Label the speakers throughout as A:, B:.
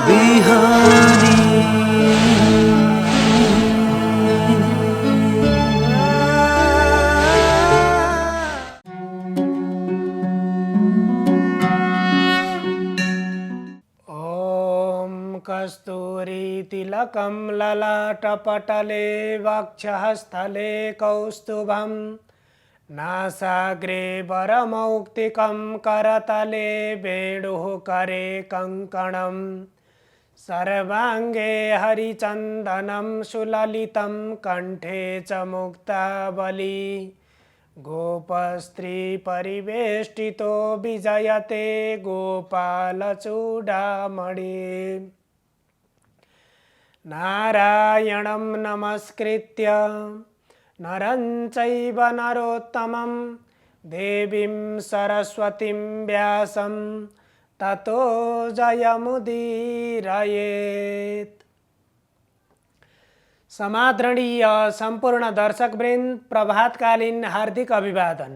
A: बिहानी।
B: कस्तूरीतिलकं ललाटपटले वक्षःस्थले कौस्तुभं नासाग्रे वरमौक्तिकं करतले वेणुः करे कङ्कणं सर्वाङ्गे हरिचन्दनं सुललितं कण्ठे च मुक्तावली गोपस्त्री परिवेष्टितो विजयते गोपालचूडामणि नारायणं नमस्कृत्य नरं चैव नरोत्तमं देवीं सरस्वतीं व्यासं ततो जयमुदीरयेत्। समादरणीय संपूर्ण दर्शकवृन्द, प्रभातकालीन हार्दिक अभिवादन।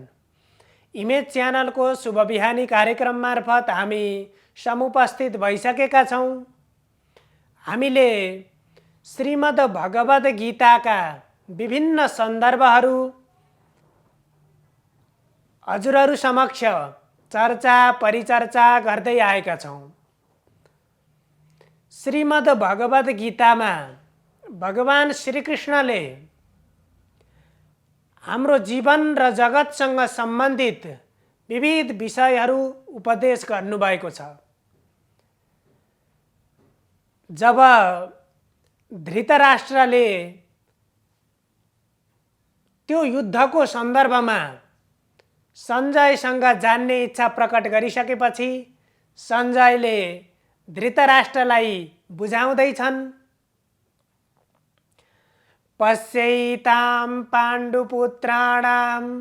B: इमेज च्यानल को शुभ बिहानी कार्यक्रम मार्फत हामी समुपस्थित भइसकेका छौं। हामीले श्रीमद् भगवद गीताका विभिन्न सन्दर्भहरू हजुरहरू समक्ष चर्चा परिचर्चा गर्दै आएका छौं। श्रीमद् भगवद गीतामा भगवान श्रीकृष्णले हाम्रो जीवन र जगतसँग सम्बन्धित विविध विषयहरू उपदेश गर्नुभएको छ। जब धृतराष्ट्रले त्यो युद्धको सन्दर्भमा सञ्जयसँग जान्ने इच्छा प्रकट गरिसकेपछि सञ्जयले धृतराष्ट्रलाई बुझाउँदैछन्। पश्यैतां पाण्डुपुत्राणाम्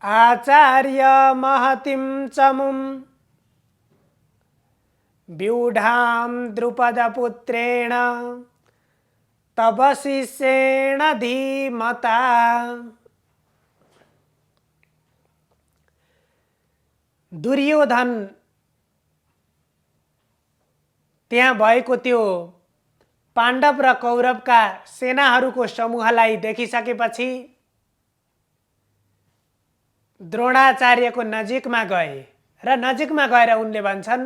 B: आचार्य महतीं चमुं व्यूढां द्रुपदपुत्रेण तव शिष्येण धीमता। दुर्योधन त्यहाँ भएको त्यो पाण्डव र कौरवका सेनाहरूको समूहलाई देखिसकेपछि द्रोणाचार्यको नजिकमा गए र नजिकमा गएर उनले भन्छन्,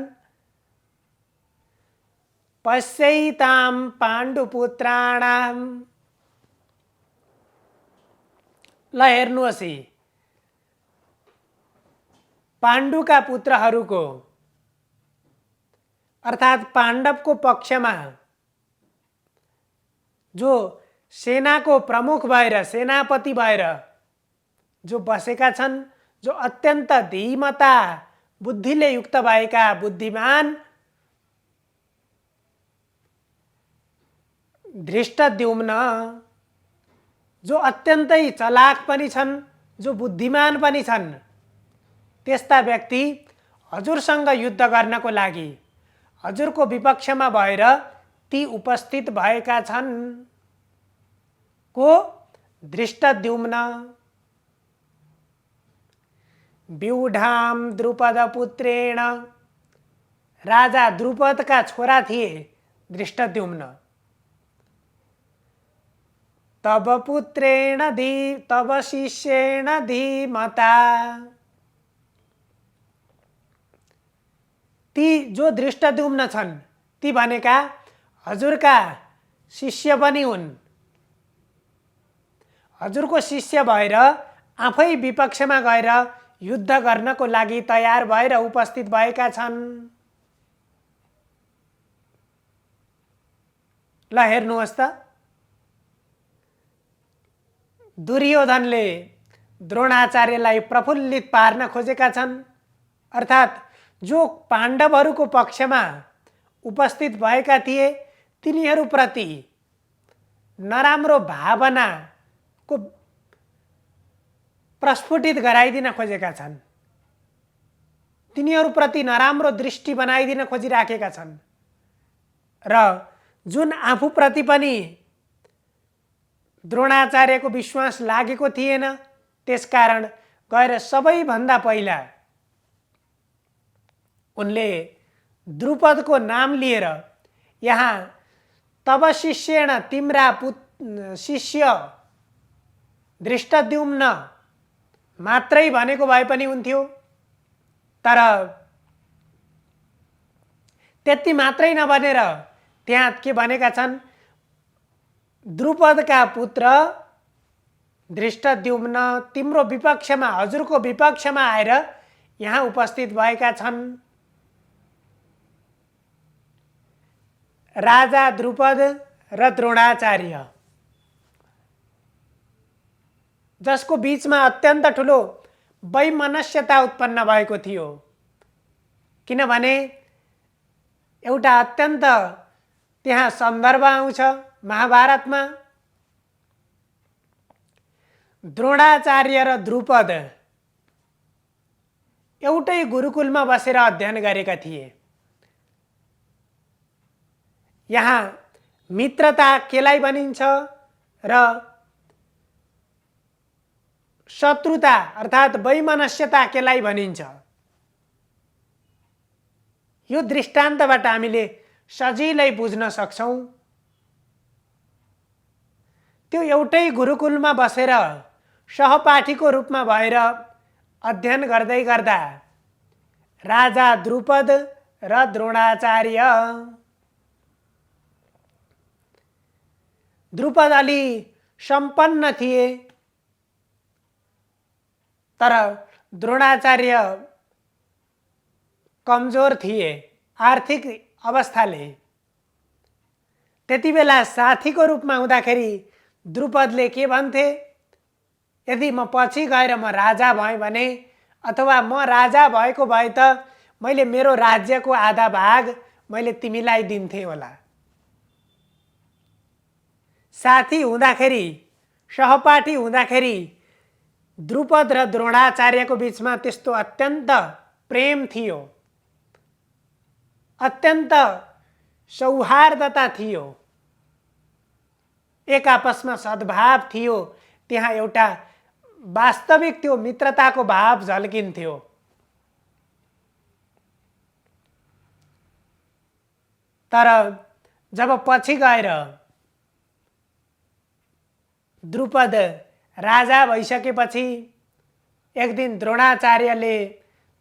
B: पश्यैतां पाण्डुपुत्राणाम्। ल हेर्नुहोस्, पाण्डुका पुत्रहरूको अर्थात् पाण्डवको पक्षमा जो सेनाको प्रमुख भएर सेनापति भएर जो बसेका छन्, जो अत्यन्त धीमता बुद्धिले युक्त भएका बुद्धिमान धृष्टद्युम्न, जो अत्यन्तै चलाक पनि छन्, जो बुद्धिमान पनि छन्, त्यस्ता व्यक्ति हजुरसँग युद्ध गर्नको लागि हजुरको विपक्षमा भएर ती उपस्थित भएका छन्। को? धृष्टद्युम्न। व्यूढां द्रुपदपुत्रेण, राजा द्रुपदका छोरा थिए धृष्टद्युम्न। तव पुत्रेण तव शिष्येण धीमता। ती जो धृष्टद्युम्न छन् ती भनेका हजुरका शिष्य पनि हुन्। हजुरको शिष्य भएर आफै विपक्षमा गएर युद्ध गर्नको लागि तयार भएर उपस्थित भएका छन्। ल हेर्नुहोस् त, दुर्योधनले द्रोणाचार्यलाई प्रफुल्लित पार्न खोजेका छन्। अर्थात् जो पाण्डवहरूको पक्षमा उपस्थित भएका थिए तिनीहरूप्रति नराम्रो भावनाको प्रस्फुटित गराइदिन खोजेका छन्। तिनीहरूप्रति नराम्रो दृष्टि बनाइदिन खोजिराखेका छन् र जुन आफूप्रति पनि द्रोणाचार्यको विश्वास लागेको थिएन, त्यसकारण गएर सबैभन्दा पहिला उनले द्रुपदको नाम लिएर यहाँ तब शिष्येण तिम्रा शिष्य धृष्टद्युम्न मात्रै भनेको भए पनि हुन्थ्यो, तर त्यति मात्रै नभनेर त्यहाँ के भनेका छन्, द्रुपदका पुत्र धृष्टद्युम्न तिम्रो विपक्षमा, हजुरको विपक्षमा आएर यहाँ उपस्थित भएका छन्। राजा द्रुपद र द्रोणाचार्य, जसको बीचमा अत्यन्त ठुलो वैमनस्यता उत्पन्न भएको थियो, किनभने एउटा अत्यन्त त्यहाँ सन्दर्भ आउँछ महाभारतमा। द्रोणाचार्य र द्रुपद एउटै गुरुकुलमा बसेर अध्ययन गरेका थिए। यहाँ मित्रता केलाई भनिन्छ र शत्रुता अर्थात् वैमनस्यता केलाई भनिन्छ, यो दृष्टान्तबाट हामीले सजिलै बुझ्न सक्छौं। त्यो एउटै गुरुकुलमा बसेर सहपाठीको रूपमा भएर अध्ययन गर्दै गर्दा राजा द्रुपद र द्रोणाचार्य, द्रुपद अलि सम्पन्न थिए तर द्रोणाचार्य कमजोर थिए आर्थिक अवस्थाले। त्यति बेला साथीको रूपमा हुँदाखेरि द्रुपदले के भन्थे, यदि म पछि गएर म राजा भएँ भने, अथवा म राजा भएको भए त मैले मेरो राज्यको आधा भाग मैले तिमीलाई दिन्थे होला। साथी हुँदाखेरि, सहपाठी हुँदाखेरि द्रुपद र द्रोणाचार्यको बीचमा त्यस्तो अत्यन्त प्रेम थियो, अत्यन्त सौहार्दता थियो, एक आपसमा सद्भाव थियो। त्यहाँ एउटा वास्तविक त्यो मित्रताको भाव झल्किन्थ्यो। तर जब पछि गएर द्रुपद राजा भइसकेपछि एक दिन द्रोणाचार्यले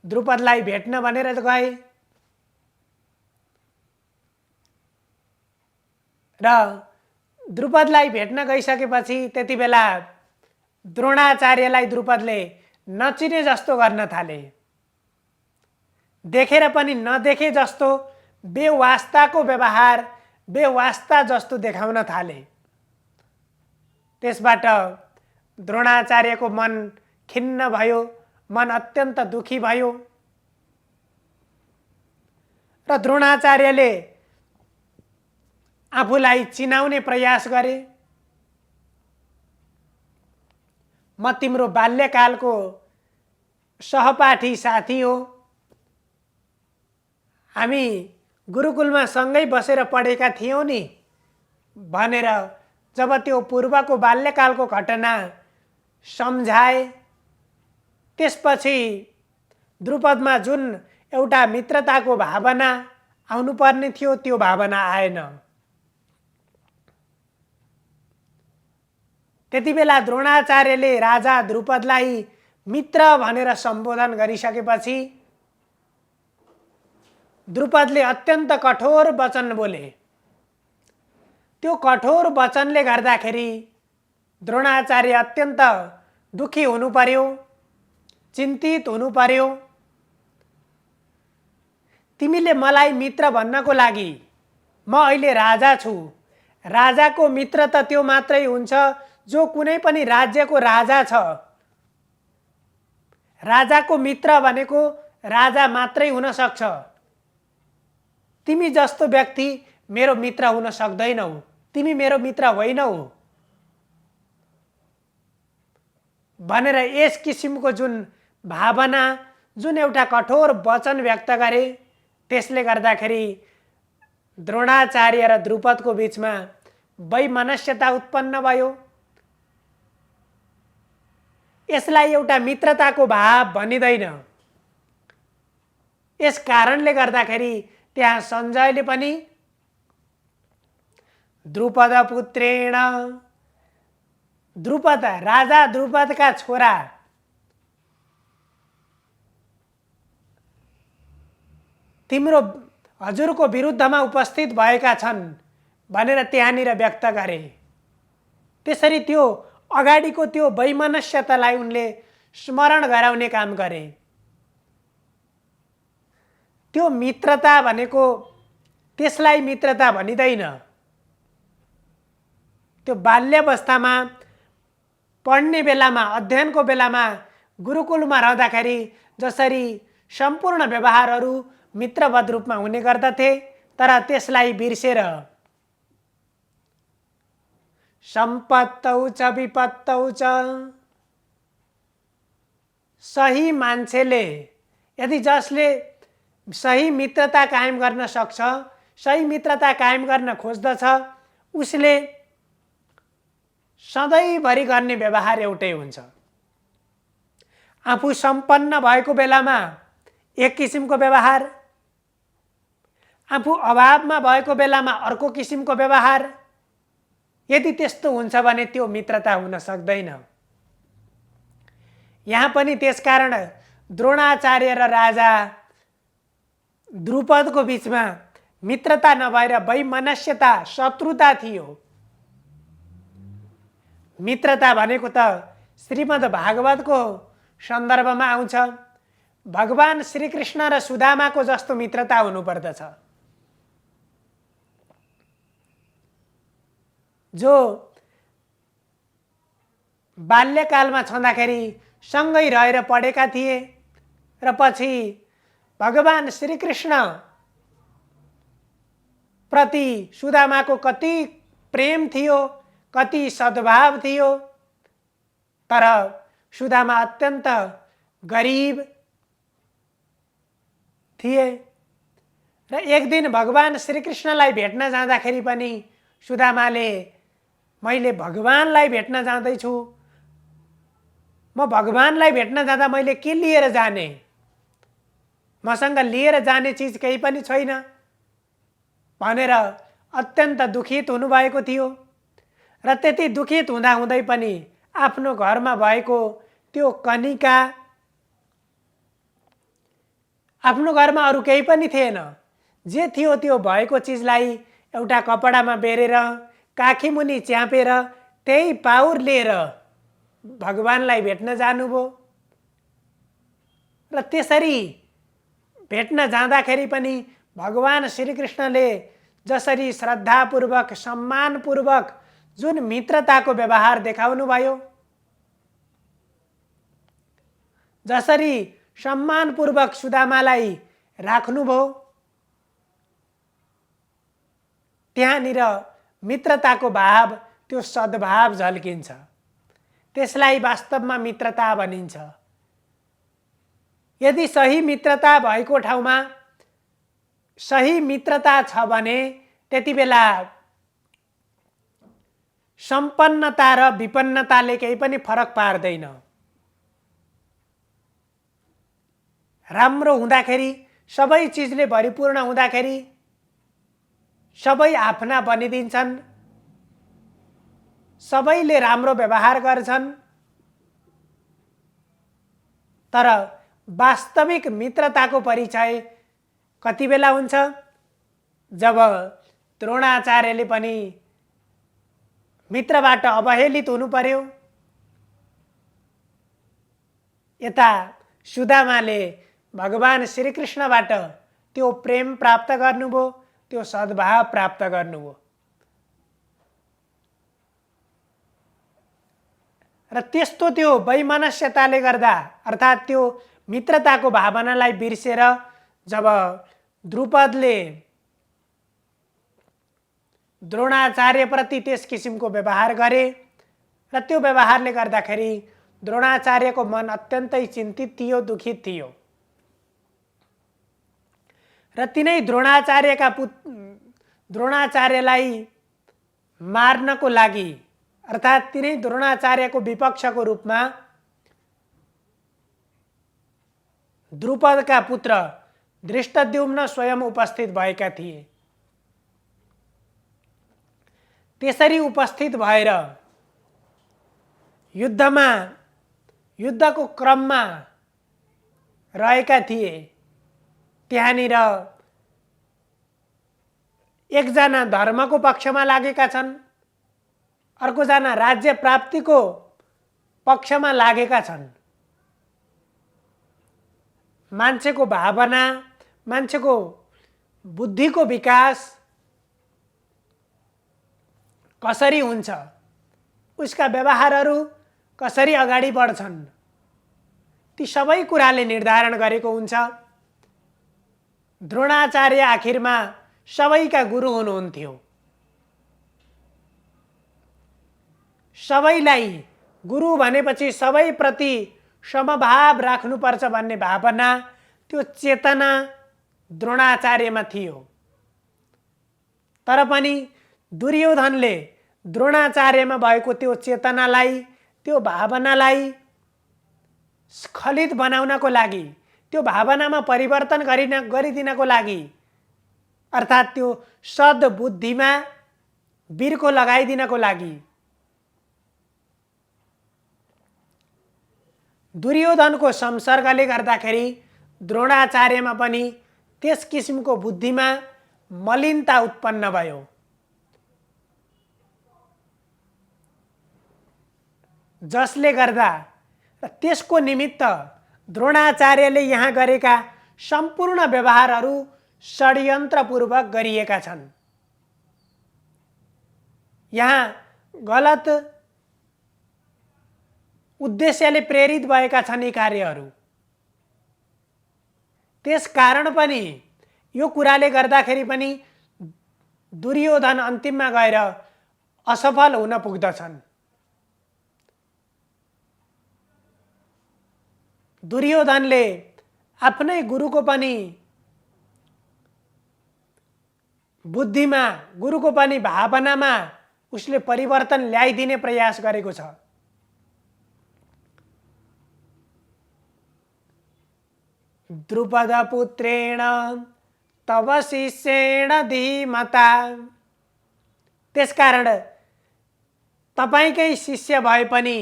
B: द्रुपदलाई भेट्न भनेर गए र द्रुपदलाई भेट्न गइसकेपछि त्यति बेला द्रोणाचार्यलाई द्रुपदले नचिने जस्तो गर्न थाले, देखेर पनि नदेखे जस्तो बेवास्ताको व्यवहार, बेवास्ता जस्तो देखाउन थाले। त्यसबाट द्रोणाचार्यको मन खिन्न भयो, मन अत्यन्त दुखी भयो र द्रोणाचार्यले आफूलाई चिनाउने प्रयास गरे। म तिम्रो बाल्यकालको सहपाठी साथी हो, हामी गुरुकुलमा सँगै बसेर पढेका थियौं नि भनेर जब त्यो पूर्वको बाल्यकालको घटना सम्झाए, त्यसपछि द्रुपदमा जुन एउटा मित्रताको भावना आउनुपर्ने थियो त्यो भावना आएन। त्यति बेला द्रोणाचार्यले राजा द्रुपदलाई मित्र भनेर सम्बोधन गरिसकेपछि द्रुपदले अत्यन्त कठोर वचन बोले। त्यो कठोर वचनले गर्दाखेरि द्रोणाचार्य अत्यन्त दुखी हुनु पर्यो, चिन्तित हुनु पर्यो। तिमीले मलाई मित्र भन्नको लागि, म अहिले राजा छु, राजाको मित्र त त्यो मात्रै हुन्छ जो कुनै पनि राज्यको राजा छ। राजाको मित्र भनेको राजा मात्रै हुन सक्छ। तिमी जस्तो व्यक्ति मेरो मित्र हुन सक्दैनौ, तिमी मेरो मित्र होइनौ भनेर यस किसिमको जुन भावना, जुन एउटा कठोर वचन व्यक्त गरे, त्यसले गर्दाखेरि द्रोणाचार्य र द्रुपदको बीचमा वैमनस्यता उत्पन्न भयो। यसलाई एउटा मित्रताको भाव भनिँदैन। यस कारणले गर्दाखेरि त्यहाँ सञ्जयले पनि द्रुपद पुत्रेण, द्रुपद राजा द्रुपदका छोरा तिम्रो हजुरको विरुद्धमा उपस्थित भएका छन् भनेर त्यहाँनिर व्यक्त गरे। त्यसरी त्यो अगाडिको त्यो वैमनस्यतालाई उनले स्मरण गराउने काम गरे। त्यो मित्रता भनेको त्यसलाई मित्रता भनिँदैन। त्यो बाल्यावस्थामा पढ्ने बेलामा, अध्ययनको बेलामा, गुरुकुलमा रहँदाखेरि जसरी सम्पूर्ण व्यवहारहरू मित्रवत रूपमा हुने गर्दथे, तर त्यसलाई बिर्सेर सम्पत्तौ च विपत्तौ च, सही मान्छेले यदि जसले सही मित्रता कायम गर्न सक्छ, सही मित्रता कायम गर्न खोज्दछ, उसले सधैँभरि गर्ने व्यवहार एउटै हुन्छ। आफू सम्पन्न भएको बेलामा एक किसिमको व्यवहार, आफू अभावमा भएको बेलामा अर्को किसिमको व्यवहार। यदि त्यस्तो हुन्छ भने त्यो मित्रता हुन सक्दैन। यहाँ पनि त्यसकारण द्रोणाचार्य र राजा द्रुपदको बीचमा मित्रता नभएर वैमनस्यता, शत्रुता थियो। मित्रता भनेको त श्रीमद् भागवतको सन्दर्भमा आउँछ। भगवान श्रीकृष्ण र सुदामाको जस्तो मित्रता हुनुपर्दछ, जो बाल्यकालमा छँदाखेरि सँगै रहेर पढेका थिए र पछि भगवान श्रीकृष्ण प्रति सुदामाको कति प्रेम थियो, कति सद्भाव थियो। तर सुदामा अत्यन्त गरिब थिए र एक दिन भगवान श्रीकृष्णलाई भेट्न जाँदाखेरि पनि सुदामाले मैले भगवानलाई भेट्न जाँदैछु, म भगवानलाई भेट्न जाँदा मैले के लिएर जाने, मसँग लिएर जाने चिज केही पनि छैन भनेर अत्यन्त दुखित हुनुभएको थियो। र त्यति दुखित हुँदाहुँदै पनि आफ्नो घरमा भएको त्यो कनिका, आफ्नो घरमा अरू केही पनि थिएन, जे थियो त्यो भएको चिजलाई एउटा कपडामा बेरेर काखी मुनि च्यापेर त्यही पाउर लिएर भगवानलाई भेट्न जानुभयो। र त्यसरी भेट्न जाँदाखेरि पनि भगवान श्रीकृष्णले जसरी श्रद्धापूर्वक, सम्मानपूर्वक जुन मित्रताको व्यवहार देखाउनु भयो, जसरी सम्मानपूर्वक सुदामालाई राख्नुभयो, त्यहाँनिर मित्रताको भाव, त्यो सद्भाव झल्किन्छ। त्यसलाई वास्तवमा मित्रता भनिन्छ। यदि सही मित्रता भएको ठाउँमा सही मित्रता छ भने त्यति बेला सम्पन्नता र विपन्नताले केही पनि फरक पार्दैन। राम्रो हुँदाखेरि, सबै चिजले भरिपूर्ण हुँदाखेरि सबै आफ्ना बनिदिन्छन्, सबैले राम्रो व्यवहार गर्छन्। तर वास्तविक मित्रताको परिचय कति बेला हुन्छ, जब द्रोणाचार्यले पनि मित्रबाट अवहेलित हुनु पर्यो, यता सुदामाले भगवान श्रीकृष्णबाट त्यो प्रेम प्राप्त गर्नुभयो, त्यो सद्भाव प्राप्त गर्नुभयो। र त्यस्तो त्यो वैमनस्यताले गर्दा, अर्थात् त्यो मित्रताको भावनालाई बिर्सेर जब द्रुपदले द्रोणाचार्यप्रति त्यस किसिमको व्यवहार गरे र त्यो व्यवहारले गर्दाखेरि द्रोणाचार्यको मन अत्यन्तै चिन्तित थियो, दुखित थियो। र तिनै द्रोणाचार्यलाई मार्नको लागि, अर्थात् तिनै द्रोणाचार्यको विपक्षको रूपमा द्रुपदका पुत्र धृष्टद्युम्न स्वयं उपस्थित भएका थिए। त्यसरी उपस्थित भएर युद्धको क्रममा रहेका थिए। त्यहाँनिर एकजना धर्मको पक्षमा लागेका छन्, अर्कोजना राज्य प्राप्तिको पक्षमा लागेका छन्। मान्छेको भावना, मान्छेको बुद्धिको विकास कसरी हुन्छ, उसका व्यवहारहरू कसरी अगाडि बढ्छन्, ती सबै कुराले निर्धारण गरेको हुन्छ। द्रोणाचार्य आखिरमा सबैका गुरु हुनुहुन्थ्यो। सबैलाई गुरु भनेपछि सबैप्रति समभाव राख्नुपर्छ भन्ने भावना, त्यो चेतना द्रोणाचार्यमा थियो। तर पनि दुर्योधनले द्रोणाचार्यमा भएको त्यो चेतनालाई, त्यो भावनालाई स्खलित बनाउनको लागि, त्यो भावनामा परिवर्तन गरिदिनको लागि, अर्थात् त्यो सद्बुद्धिमा बिर्को लगाइदिनको लागि दुर्योधनको संसर्गले गर्दाखेरि द्रोणाचार्यमा पनि त्यस किसिमको बुद्धिमा मलिनता उत्पन्न भयो। जसले गर्दा त्यसको निमित्त द्रोणाचार्यले यहाँ गरेका सम्पूर्ण व्यवहारहरू षड्यन्त्रपूर्वक गरिएका छन्। यहाँ गलत उद्देश्यले प्रेरित भएका छन् यी कार्यहरू। त्यस कारण पनि यो कुराले गर्दाखेरि पनि दुर्योधन अन्तिममा गएर असफल हुन पुग्दछन्। दुर्योधनले आफ्नै गुरुको पनि बुद्धिमा, गुरुको पनि भावनामा उसले परिवर्तन ल्याइदिने प्रयास गरेको छ। द्रुपदपुत्रेण तव शिष्येण धीमता। त्यसकारण तपाईकै शिष्य भए पनि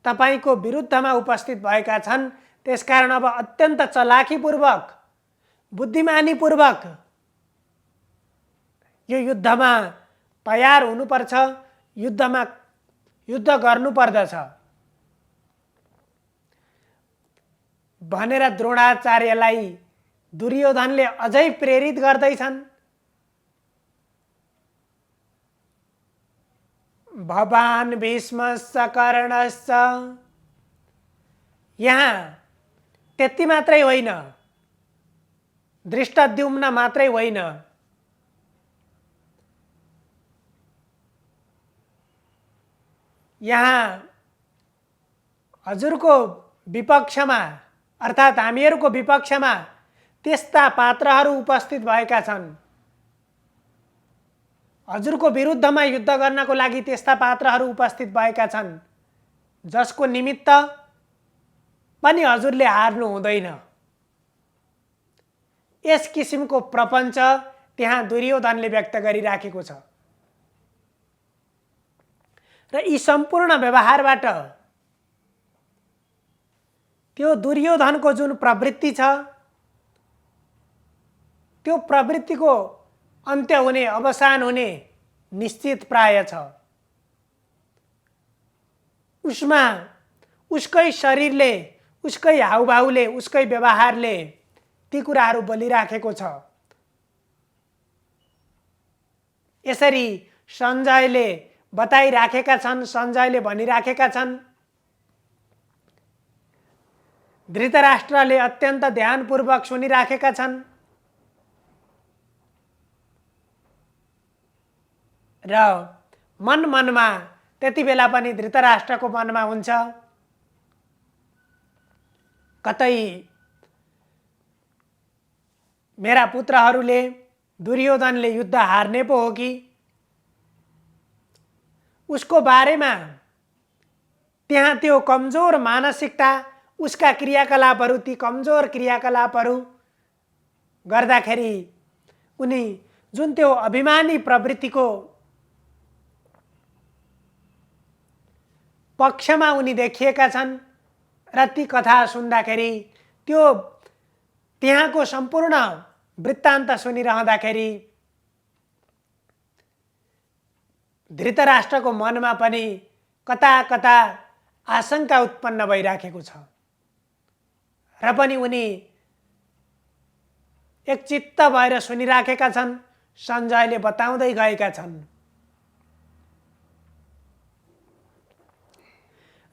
B: तपाईको विरुद्धमा उपस्थित भएका छन्। त्यसकारण अब अत्यन्त चलाखीपूर्वक, बुद्धिमानीपूर्वक यो युद्धमा तयार हुनुपर्छ, युद्ध गर्नुपर्दछ भनेर द्रोणाचार्यलाई दुर्योधनले अझै प्रेरित गर्दैछन्। भवान् भीष्मश्च कर्णश्च। यहाँ त्यति मात्रै होइन, धृष्टद्युम्न मात्रै होइन, यहाँ हजुरको विपक्षमा अर्थात् हामीहरूको विपक्षमा त्यस्ता पात्रहरू उपस्थित भएका छन्। हजुरको विरुद्धमा युद्ध गर्नको लागि त्यस्ता पात्रहरू उपस्थित भएका छन् जसको निमित्त पनि हजुरले हार्नु हुँदैन। यस किसिमको प्रपञ्च त्यहाँ दुर्योधनले व्यक्त गरिराखेको छ। र यी सम्पूर्ण व्यवहारबाट त्यो दुर्योधनको जुन प्रवृत्ति छ, त्यो प्रवृत्तिको अन्त्य हुने, अवसान हुने निश्चित प्राय छ। उसमा उसकै शरीरले, उसकै हाउभाउले, उसकै व्यवहारले ती कुराहरू बोलिराखेको छ। यसरी सञ्जयले बताइराखेका छन्, सञ्जयले भनिराखेका छन्। धृतराष्ट्रले अत्यन्त ध्यानपूर्वक सुनिराखेका छन् र मनमा त्यति बेला पनि धृतराष्ट्रको मनमा हुन्छ, कतै मेरा पुत्रहरूले, दुर्योधनले युद्ध हार्ने पो हो कि। उसको बारेमा त्यहाँ त्यो कमजोर मानसिकता, उसका क्रियाकलापहरू, ती कमजोर क्रियाकलापहरू गर्दाखेरि उनी जुन त्यो अभिमानी प्रवृत्तिको पक्षमा उनी देखिएका छन् र ती कथा सुन्दाखेरि त्यो त्यहाँको सम्पूर्ण वृत्तान्त सुनिरहँदाखेरि धृतराष्ट्रको मनमा पनि कता कता आशंका उत्पन्न भइराखेको छ र पनि उनी एकचित्त भएर सुनिराखेका छन्। सञ्जयले बताउँदै गएका छन्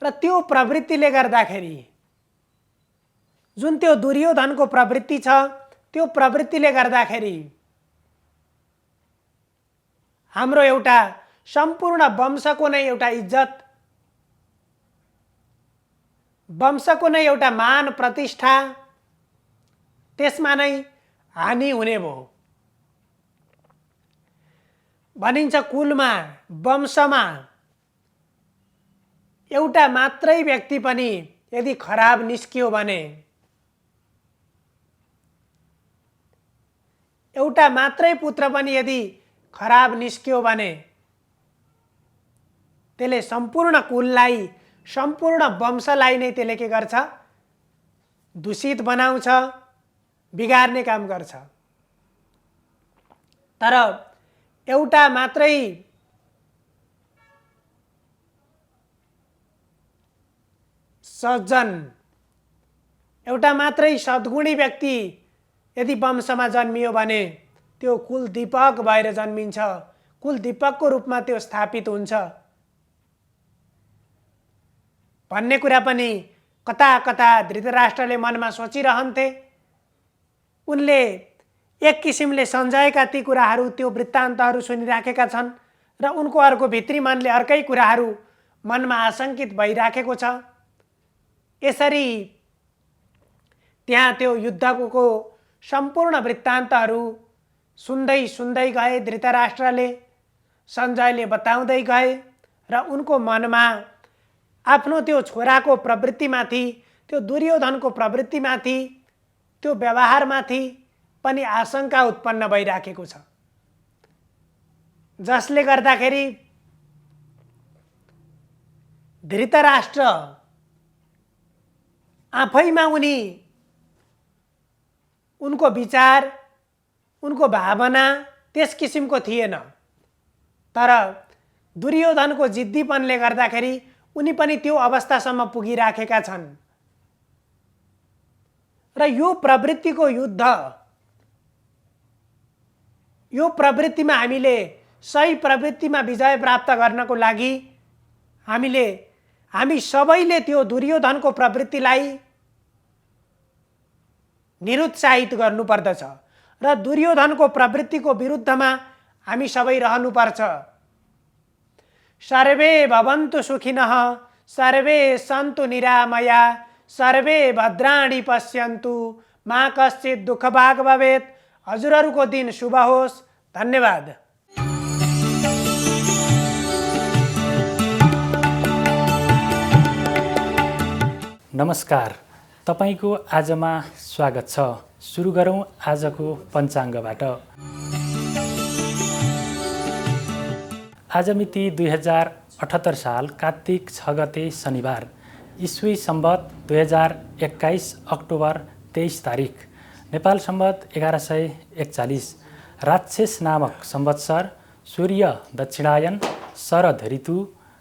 B: र त्यो प्रवृत्तिले गर्दाखेरि जुन त्यो दुर्योधनको प्रवृत्ति छ त्यो प्रवृत्तिले गर्दाखेरि हाम्रो एउटा सम्पूर्ण वंशको नै एउटा इज्जत, वंशको नै एउटा मान प्रतिष्ठा त्यसमा नै हानि हुने भयो। भनिन्छ कुलमा वंशमा एउटा मात्रै व्यक्ति पनि यदि खराब निस्कियो भने, एउटा मात्रै पुत्र पनि यदि खराब निस्कियो भने त्यसले सम्पूर्ण कुललाई, सम्पूर्ण वंशलाई नै त्यसले के गर्छ? दूषित बनाउँछ, बिगार्ने काम गर्छ। तर एउटा मात्रै सज्जन, एउटा मात्रै सद्गुणी व्यक्ति यदि वंशमा जन्मियो भने त्यो कुल दीपक भएर जन्मिन्छ, कुल दीपकको रूपमा त्यो स्थापित हुन्छ भन्ने कुरा पनि कता कता धृतराष्ट्रले मनमा सोचिरहन्थे। उनले एक किसिमले सञ्जयका ती कुराहरू, त्यो वृत्तान्तहरू सुनिराखेका छन् र उनको अर्को भित्री मनले अर्कै कुराहरू मनमा आशंकित भइराखेको छ। यसरी त्यहाँ त्यो युद्धको सम्पूर्ण वृत्तान्तहरू सुन्दै सुन्दै गए धृतराष्ट्रले, सञ्जयले बताउँदै गए र उनको मनमा आफ्नो त्यो छोराको प्रवृत्तिमाथि, त्यो दुर्योधनको प्रवृत्तिमाथि, त्यो व्यवहारमाथि पनि आशंका उत्पन्न भइराखेको छ, जसले गर्दाखेरि धृतराष्ट्र आफैमा उनको विचार, उनको भावना त्यस किसिमको थिएन। तर दुर्योधनको जिद्दीपनले गर्दाखेरि उनी पनि त्यो अवस्थासम्म पुगिराखेका छन् र यो प्रवृत्तिको युद्ध, यो प्रवृत्तिमा सही प्रवृत्तिमा विजय प्राप्त गर्नको लागि हामी सबैले त्यो दुर्योधनको प्रवृत्तिलाई निरुत्साहित गर्नुपर्दछ र दुर्योधनको प्रवृत्तिको विरुद्धमा हामी सबै रहनुपर्छ। सर्वे भवन्तु सुखिनः, सर्वे सन्तु निरामया, सर्वे भद्राणि पश्यन्तु, मा कश्चित् दुःखभाग् भवेत्। हजुरहरूको दिन शुभ होस्। धन्यवाद।
A: नमस्कार, तपाईको आजमा स्वागत छ। सुरु गरौँ आजको पञ्चाङ्गबाट। आज मिति 2078 साल कार्तिक 6 गते शनिबार, इस्वी सम्वत 2021 अक्टोबर 23 तारिक, नेपाल सम्वत 1141, राक्षस नामक संवत्सर, सूर्य दक्षिणायन, शरद ऋतु,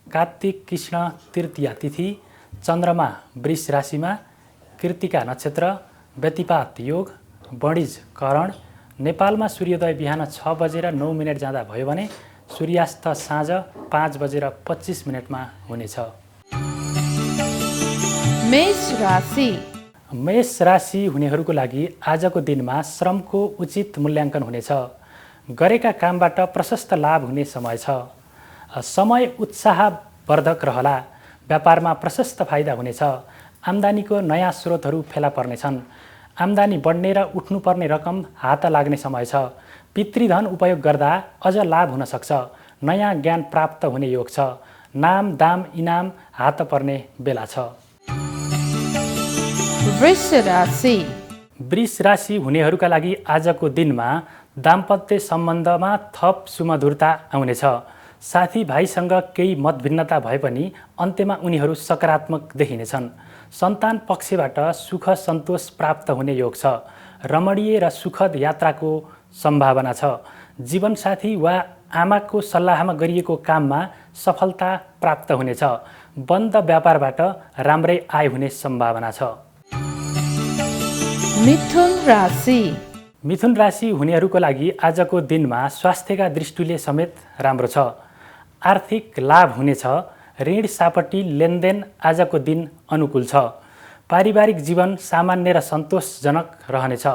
A: कार्तिक कृष्ण तृतीया तिथि, चन्द्रमा वृष राशिमा, कृतिका नक्षत्र, व्यतिपात योग, बणिज करण। नेपालमा सूर्योदय बिहान 6:09 जाँदा भयो भने सूर्यास्त साँझ 5:25 हुनेछ।
C: मेष राशि।
A: मेष राशि हुनेहरूको लागि आजको दिनमा श्रमको उचित मूल्याङ्कन हुनेछ। गरेका कामबाट प्रशस्त लाभ हुने समय छ। समय उत्साहवर्धक रहला। व्यापारमा प्रशस्त फाइदा हुनेछ। आम्दानीको नयाँ स्रोतहरू फेला पर्नेछन्। आम्दानी बढ्ने र उठ्नुपर्ने रकम हात लाग्ने समय छ। पितृधन उपयोग गर्दा अझ लाभ हुन सक्छ। नयाँ ज्ञान प्राप्त हुने योग छ। नाम दाम इनाम हात पर्ने बेला छ।
C: वृष राशि।
A: वृष राशि हुनेहरूका लागि आजको दिनमा दाम्पत्य सम्बन्धमा थप सुमधुरता आउनेछ। साथीभाइसँग केही मतभिन्नता भए पनि अन्त्यमा उनीहरू सकारात्मक देखिनेछन्। सन्तान पक्षबाट सुख सन्तोष प्राप्त हुने योग छ। रमणीय र सुखद यात्राको सम्भावना छ। जीवनसाथी वा आमाको सल्लाहमा गरिएको काममा सफलता प्राप्त हुनेछ। बन्द व्यापारबाट राम्रै आय हुने सम्भावना छ।
C: मिथुन राशि।
A: मिथुन राशि हुनेहरूको लागि आजको दिनमा स्वास्थ्यका दृष्टिले समेत राम्रो छ। आर्थिक लाभ हुनेछ। ऋण सापटी लेनदेन आजको दिन अनुकूल छ। पारिवारिक जीवन सामान्य र सन्तोषजनक रहनेछ।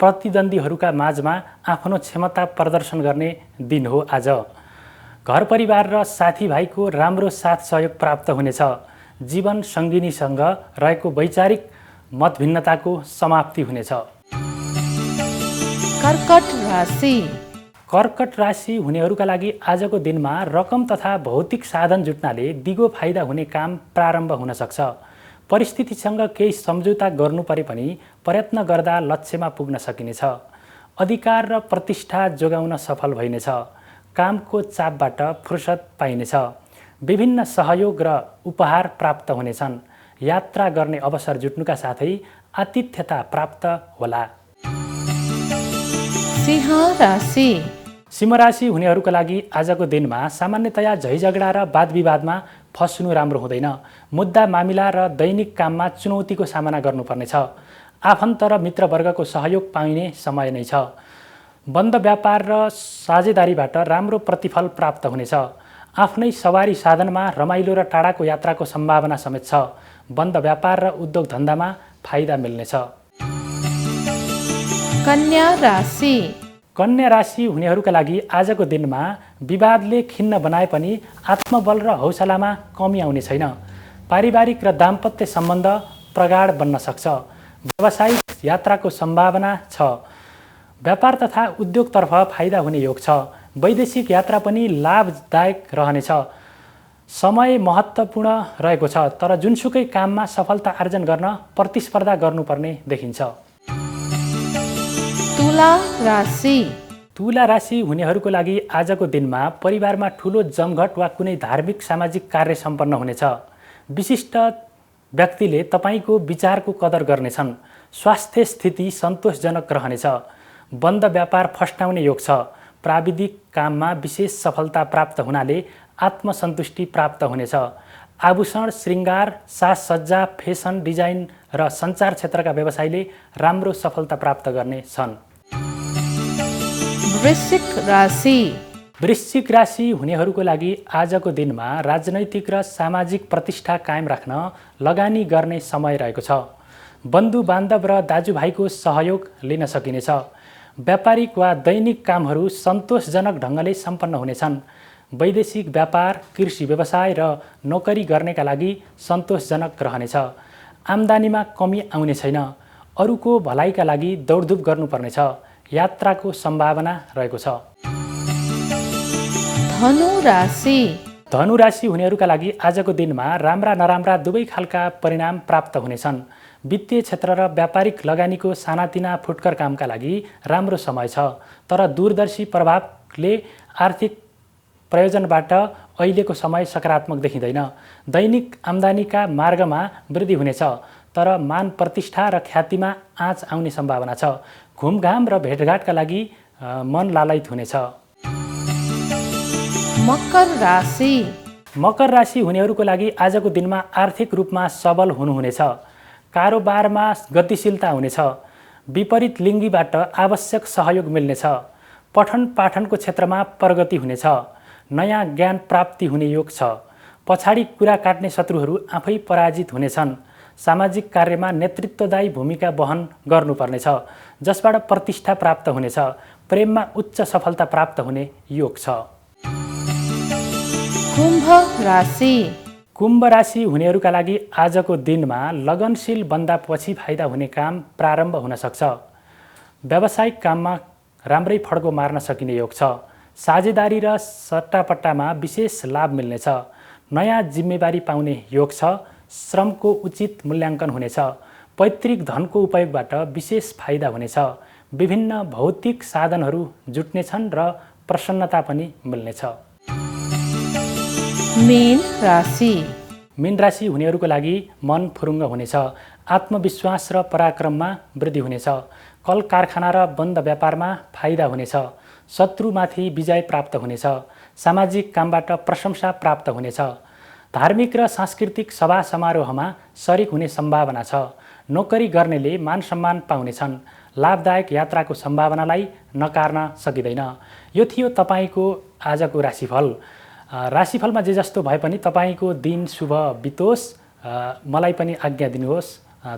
A: प्रतिद्वन्द्वीहरूका माझमा आफ्नो क्षमता प्रदर्शन गर्ने दिन हो आज। घर परिवार र साथीभाइको राम्रो साथ सहयोग प्राप्त हुनेछ। जीवन सङ्गिनीसँग रहेको वैचारिक मतभिन्नताको समाप्ति हुनेछ।
C: कर्कट राशि।
A: कर्कट राशि हुनेहरूका लागि आजको दिनमा रकम तथा भौतिक साधन जुट्नाले दिगो फाइदा हुने काम प्रारम्भ हुन सक्छ। परिस्थितिसँग केही सम्झौता गर्नु परे पनि प्रयत्न गर्दा लक्ष्यमा पुग्न सकिनेछ। अधिकार र प्रतिष्ठा जोगाउन सफल भइनेछ। कामको चापबाट फुर्सद पाइनेछ। विभिन्न सहयोग र उपहार प्राप्त हुनेछन्। यात्रा गर्ने अवसर जुट्नुका साथै आतिथ्यता प्राप्त होला।
C: सिंह राशि।
A: सिंह राशि हुनेहरूका लागि आजको दिनमा सामान्यतया झैझगडा र वादविवादमा फस्नु राम्रो हुँदैन। मुद्दा मामिला र दैनिक काममा चुनौतीको सामना गर्नुपर्नेछ। आफन्त र मित्रवर्गको सहयोग पाइने समय नै छ। बन्द व्यापार र साझेदारीबाट राम्रो प्रतिफल प्राप्त हुनेछ। आफ्नै सवारी साधनमा रमाइलो र टाढाको यात्राको सम्भावना समेत छ। बन्द व्यापार र उद्योग धन्दामा फाइदा मिल्नेछ।
C: कन्या राशि।
A: कन्या राशि हुनेहरूका लागि आजको दिनमा विवादले खिन्न बनाए पनि आत्मबल र हौसलामा कमी आउने छैन। पारिवारिक र दाम्पत्य सम्बन्ध प्रगाढ बन्न सक्छ। व्यावसायिक यात्राको सम्भावना छ। व्यापार तथा उद्योगतर्फ फाइदा हुने योग छ। वैदेशिक यात्रा पनि लाभदायक रहनेछ। समय महत्त्वपूर्ण रहेको छ, तर जुनसुकै काममा सफलता आर्जन गर्न प्रतिस्पर्धा गर्नुपर्ने देखिन्छ।
C: तुला राशि।
A: तुला राशि हुनेहरूको लागि आजको दिनमा परिवारमा ठुलो जमघट वा कुनै धार्मिक सामाजिक कार्य सम्पन्न हुनेछ। विशिष्ट व्यक्तिले तपाईँको विचारको कदर गर्नेछन्। स्वास्थ्य स्थिति सन्तोषजनक रहनेछ। बन्द व्यापार फस्टाउने योग छ। प्राविधिक काममा विशेष सफलता प्राप्त हुनाले आत्मसन्तुष्टि प्राप्त हुनेछ। आभूषण श्रृङ्गार साजसज्जा फेसन डिजाइन र सञ्चार क्षेत्रका व्यवसायीले राम्रो सफलता प्राप्त गर्ने छन्।
C: वृश्चिक राशि।
A: वृश्चिक राशि हुनेहरूको लागि आजको दिनमा राजनैतिक र सामाजिक प्रतिष्ठा कायम राख्न लगानी गर्ने समय रहेको छ। बन्धु बान्धव र दाजुभाइको सहयोग लिन सकिनेछ। व्यापारिक वा दैनिक कामहरू सन्तोषजनक ढङ्गले सम्पन्न हुनेछन्। वैदेशिक व्यापार, कृषि व्यवसाय र नोकरी गर्नेका लागि सन्तोषजनक रहनेछ। आम्दानीमा कमी आउने छैन। अरूको भलाइका लागि दौडधुप गर्नुपर्नेछ। यात्राको सम्भावना रहेको छ।
C: धनु राशि।
A: धनु राशि हुनेहरूका लागि आजको दिनमा राम्रा नराम्रा दुवै खालका परिणाम प्राप्त हुनेछन्। वित्तीय क्षेत्र र व्यापारिक लगानीको सानातिना फुटकर कामका लागि राम्रो समय छ, तर दूरदर्शी प्रभावले आर्थिक प्रयोजनबाट अहिलेको समय सकारात्मक देखिँदैन। दैनिक आम्दानीका मार्गमा वृद्धि हुनेछ, तर मान प्रतिष्ठा र ख्यातिमा आँच आउने सम्भावना छ। घुमघाम र भेटघाटका लागि मन लालयित हुनेछ।
C: मकर राशि।
A: मकर राशि हुनेहरूको लागि आजको दिनमा आर्थिक रूपमा सबल हुनुहुनेछ। कारोबारमा गतिशीलता हुनेछ। विपरीत लिङ्गीबाट आवश्यक सहयोग मिल्नेछ। पठन पाठनको क्षेत्रमा प्रगति हुनेछ। नयाँ ज्ञान प्राप्ति हुने योग छ। पछाडि कुरा काट्ने शत्रुहरू आफै पराजित हुनेछन्। सामाजिक कार्यमा नेतृत्वदायी भूमिका वहन गर्नुपर्नेछ, जसबाट प्रतिष्ठा प्राप्त हुनेछ। प्रेममा उच्च सफलता प्राप्त हुने योग छ।
C: कुम्भ राशि।
A: कुम्भ राशि हुनेहरूका लागि आजको दिनमा लगनशील बन्दा पछि फाइदा हुने काम प्रारम्भ हुन सक्छ। व्यावसायिक काममा राम्रै फड्को मार्न सकिने योग छ। साझेदारी र सट्टापट्टामा विशेष लाभ मिल्नेछ। नयाँ जिम्मेवारी पाउने योग छ। श्रमको उचित मूल्याङ्कन हुनेछ। पैतृक धनको उपयोगबाट विशेष फाइदा हुनेछ। विभिन्न भौतिक साधनहरू जुट्नेछन् र प्रसन्नता पनि मिल्नेछ।
C: मीन राशि।
A: मीन राशि हुनेहरूको लागि मन फुरुङ्ग हुनेछ। आत्मविश्वास र पराक्रममा वृद्धि हुनेछ। कल कारखाना र बन्द व्यापारमा फाइदा हुनेछ। शत्रुमाथि विजय प्राप्त हुनेछ। सामाजिक कामबाट प्रशंसा प्राप्त हुनेछ। धार्मिक र सांस्कृतिक सभा समारोहमा सरिक हुने सम्भावना छ। नोकरी गर्नेले मान सम्मान पाउनेछन्। लाभदायक यात्राको सम्भावनालाई नकार्न सकिँदैन। यो थियो तपाईँको आजको राशिफल। राशिफलमा जे जस्तो भए पनि तपाईँको दिन शुभ बितोस्। मलाई पनि आज्ञा दिनुहोस्।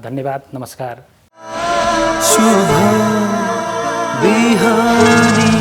A: धन्यवाद। नमस्कार।
D: शुभ बिहानी।